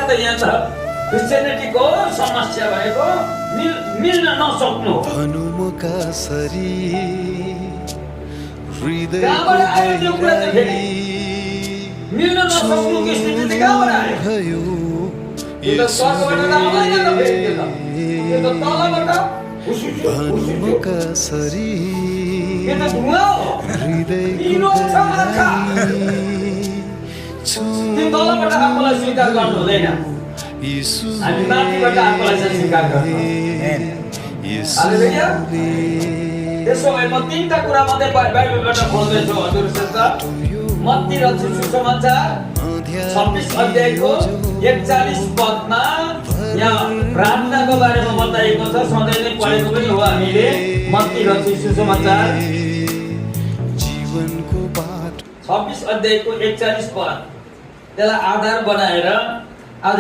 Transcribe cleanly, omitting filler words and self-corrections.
त यहाँ छ क्रिस्चियनिटीको समस्या भएको मिल्न नसक्नु कहाँबाट आयो त्यो कुरा त फेरि मिल्न नसक्नुको स्थिति चाहिँ कहाँबाट आयो यो त स्वर्गबाट त आउँदैन त फेरि त्यो त तलबाट यो त धुवा हो पिरो छ आँखा त्यो तलबाट आफूलाई स्वीकार गर्नु हुँदैन हामी माथिबाट आफूलाई चाहिँ स्वीकार गर्छौँ हालेलुया त्यसो भए म तीनटा कुरा मात्रै बाइबलबाट बोल्दैछु हजुरसित मत्ती रचित सुसमाचार 26 अध्यायको 41 पदमा यहाँ प्रार्थनाको बारेमा बताइएको छ सधैँ नै पढेको पनि हो हामीले मत्ती रचित सुसमाचार 26 अध्यायको 41 पद त्यसलाई आधार बनाएर आज